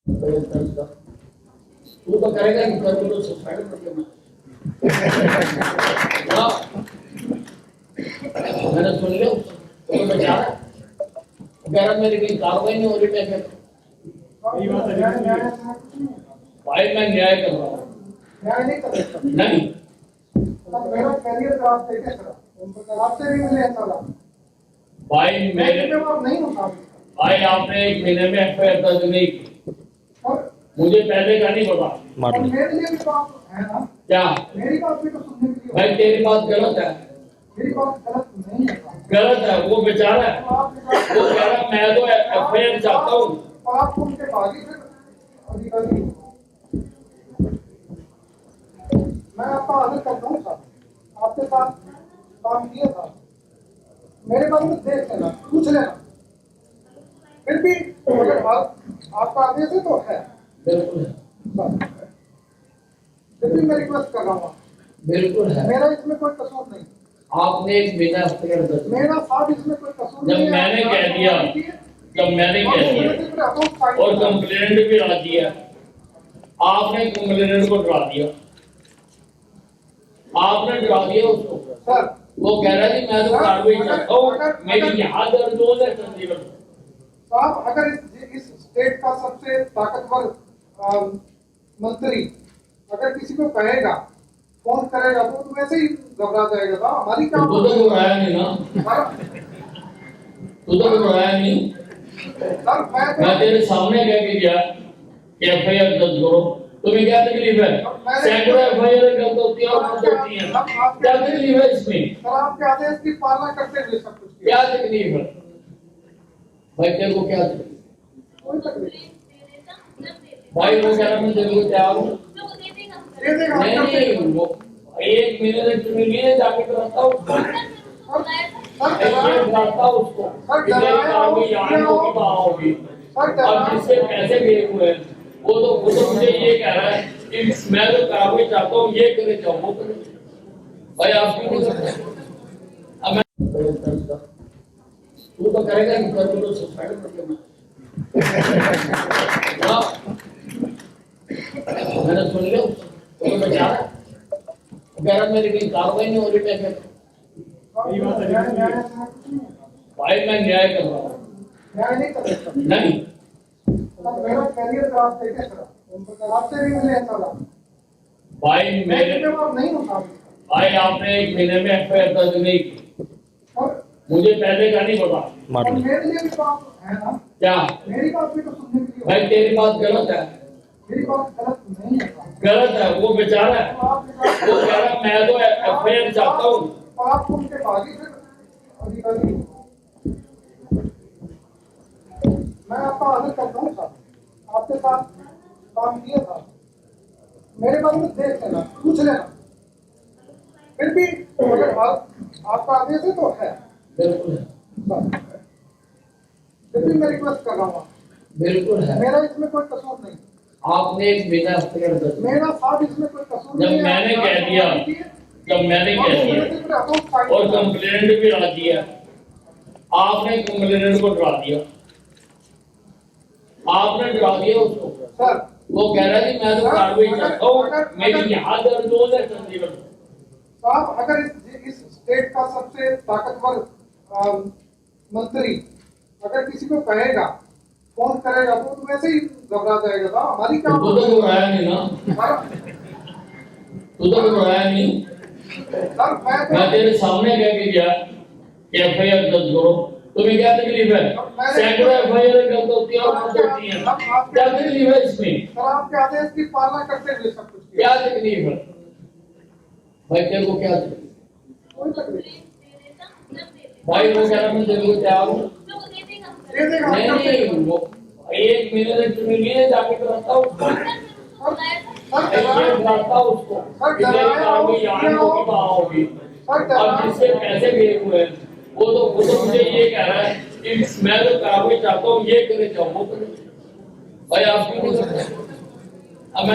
तू तो करेगा नहीं, कर तो सुसाइड कर लेना। मैंने सुन लिया, तो बचा रहा कह रहा मेरी कोई कार्रवाई नहीं हो रही। मैं भाई मैं न्याय कर रहा हूँ। न्याय नहीं कर सकता नहीं, मेरा कैरियर खराब थे क्या सर? आपसे भी मिले ऐसा भाई मेरे नहीं होता भाई आपने 1 महीने में एफआईआर दर्ज नहीं की, और मुझे पहले का नहीं पता। मेरे लिए भी बात है ना, क्या मेरी बात भी तो सुनने के लिए। भाई तेरी बात गलत है, मेरी बात गलत नहीं है। गलत है। वो बेचारा है, वो कह रहा मैं तो एफआईआर चाहता हूँ। आप उनके बागी से अधिकारी, मैं आपका आदर करता हूँ सर, आपके साथ काम किया था, मेरे बारे में देख लेना, पूछ लेना। फिर भी अगर आपका आदेश है तो है, बिल्कुल है, फिर भी मैं रिक्वेस्ट कर रहा हूँ, बिल्कुल है। मेरा इसमें कोई कसूर नहीं। आपने 1 महीना एफआईआर दर्ज, मेरा साथ इसमें कोई कसूर नहीं जब मैंने कह दिया और कंप्लेंट भी ला दिया, आपने कंप्लेंट को डरा दिया, आपने डरा दिया उसको। सर वो कह रहा है मैं तो कार्रवाई चाहता हूँ, मेरी यहाँ दर्ज हो जाए चंडीगढ़। साहब अगर इस स्टेट का सबसे ताकतवर मंत्री अगर किसी को कहेगा, फोन करेगा तो वैसे ही घबरा जाएगा था। हमारी क्या तो घबराया नहीं ना, तू तो घबराया नहीं। सर मैं तेरे सामने कह के गया कि एफआईआर दर्ज करो, तुम्हें क्या तकलीफ है? सैकड़ों एफआईआर गलत होती है और होती है, क्या तकलीफ है इसमें? सर आपके आदेश की पालना करते हुए सब कुछ क्या तकलीफ है भाई? तेरे को क्या तकलीफ? कोई तकलीफ भाई वो कह रहा मैं तेरे को तैयार हूँ, दे देगा। नहीं वो 1 महीने तक तुम्हें लिए जाके कराता हूँ उसको, अब जिससे पैसे गए हुए हैं वो तो मुझे ये कह रहा है कि मैं तो कार्रवाई चाहता हूँ, ये करे जाओ वो करे। भाई आप क्यों नहीं करते? अब मैं तू तो करेगा नहीं, कर तो सुसाइड कर लेना। मैंने सुन लिया, तो बचा रहा कह रहा मेरी कोई कार्रवाई नहीं हो रही। मैं भाई मैं न्याय कर रहा हूँ। न्याय नहीं कर सकता नहीं, मेरा कैरियर खराब थे क्या सर? आपसे भी मिले ऐसा भाई मेरे नहीं होता भाई आपने 1 महीने में एफआईआर दर्ज नहीं की, और मुझे पहले का नहीं पता। मेरे लिए भी बात है ना, क्या मेरी बात भी तो सुनने के लिए। भाई तेरी बात गलत है, मेरी बात गलत नहीं है। गलत है। वो बेचारा है, वो कह रहा मैं तो एफआईआर चाहता हूँ। आप उनके बागी से अधिकारी, मैं आपका आदर करता हूँ सर, आपके साथ काम किया था, मेरे बारे में देख लेना, पूछ लेना। फिर भी अगर आपका आदेश है तो है, बिल्कुल है, फिर भी मैं रिक्वेस्ट कर रहा हूँ, बिल्कुल है। मेरा इसमें कोई कसूर नहीं। आपने 1 महीना एफआईआर दर्ज, मेरा साथ इसमें कोई कसूर नहीं। जब मैंने कह दिया और कंप्लेंट भी ला दिया, आपने कंप्लेंट को डरा दिया, आपने डरा दिया उसको। सर वो कह रहा है मैं तो कार्रवाई चाहता हूँ, मेरी यहाँ दर्ज हो जाए चंडीगढ़। साहब अगर इस स्टेट का सबसे ताकतवर मंत्री अगर किसी को कहेगा, फोन करेगा तो वैसे ही घबरा जाएगा था। हमारी क्या तू तो घबराया नहीं ना, तू तो घबराया नहीं। सर मैं तेरे सामने कह के गया कि एफआईआर दर्ज करो, तुम्हें क्या तकलीफ है? सैकड़ों एफआईआर गलत होती है और होती है, क्या तकलीफ है इसमें? सर आपके आदेश की पालना करते हुए सब कुछ। क्या तकलीफ है भाई? तेरे को क्या तकलीफ? कोई तकलीफ भाई वो कह रहा मैं तेरे को तैयार हूँ, दे देगा। नहीं वो 1 महीने तक तुम्हें लिए जाके कराता हूँ उसको, उसको होगी। अब जिससे पैसे गए हुए हैं वो तो मुझे ये कह रहा है कि मैं तो कार्रवाई चाहता हूँ, ये करे जाओ वो करे। भाई आप क्यों नहीं करते?